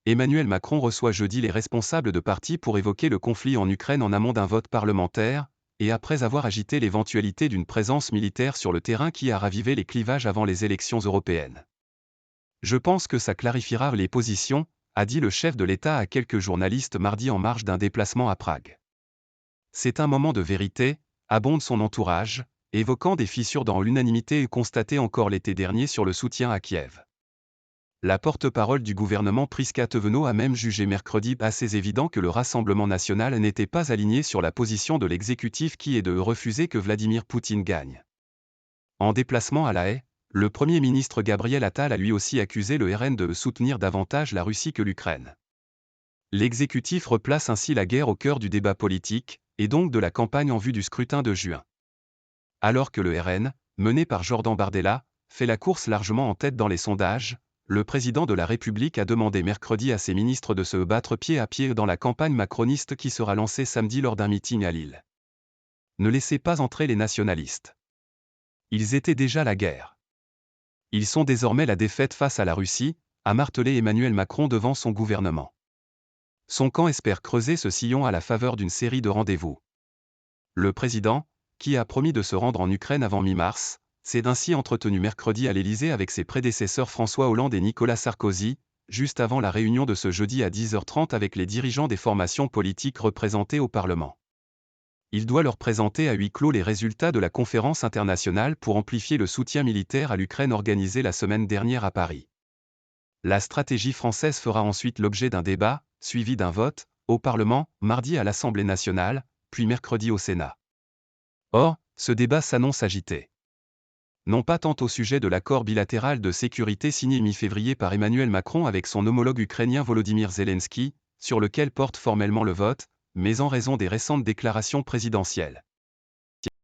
Emmanuel Macron reçoit jeudi les responsables de partis pour évoquer le conflit en Ukraine en amont d'un vote parlementaire, et après avoir agité l'éventualité d'une présence militaire sur le terrain qui a ravivé les clivages avant les élections européennes. Je pense que ça clarifiera les positions, a dit le chef de l'État à quelques journalistes mardi en marge d'un déplacement à Prague. C'est un moment de vérité, abonde son entourage, évoquant des fissures dans l'unanimité constatée encore l'été dernier sur le soutien à Kiev. La porte-parole du gouvernement Prisca Thévenot a même jugé mercredi assez évident que le Rassemblement national n'était pas aligné sur la position de l'exécutif qui est de refuser que Vladimir Poutine gagne. En déplacement à La Haye, le Premier ministre Gabriel Attal a lui aussi accusé le RN de soutenir davantage la Russie que l'Ukraine. L'exécutif replace ainsi la guerre au cœur du débat politique, et donc de la campagne en vue du scrutin de juin. Alors que le RN, mené par Jordan Bardella, fait la course largement en tête dans les sondages, le président de la République a demandé mercredi à ses ministres de se battre pied à pied dans la campagne macroniste qui sera lancée samedi lors d'un meeting à Lille. Ne laissez pas entrer les nationalistes. Ils étaient déjà la guerre. Ils sont désormais la défaite face à la Russie, a martelé Emmanuel Macron devant son gouvernement. Son camp espère creuser ce sillon à la faveur d'une série de rendez-vous. Le président, qui a promis de se rendre en Ukraine avant mi-mars, s'est ainsi entretenu mercredi à l'Élysée avec ses prédécesseurs François Hollande et Nicolas Sarkozy, juste avant la réunion de ce jeudi à 10h30 avec les dirigeants des formations politiques représentées au Parlement. Il doit leur présenter à huis clos les résultats de la conférence internationale pour amplifier le soutien militaire à l'Ukraine organisée la semaine dernière à Paris. La stratégie française fera ensuite l'objet d'un débat, suivi d'un vote, au Parlement, mardi à l'Assemblée nationale, puis mercredi au Sénat. Or, ce débat s'annonce agité. Non pas tant au sujet de l'accord bilatéral de sécurité signé mi-février par Emmanuel Macron avec son homologue ukrainien Volodymyr Zelensky, sur lequel porte formellement le vote, mais en raison des récentes déclarations présidentielles.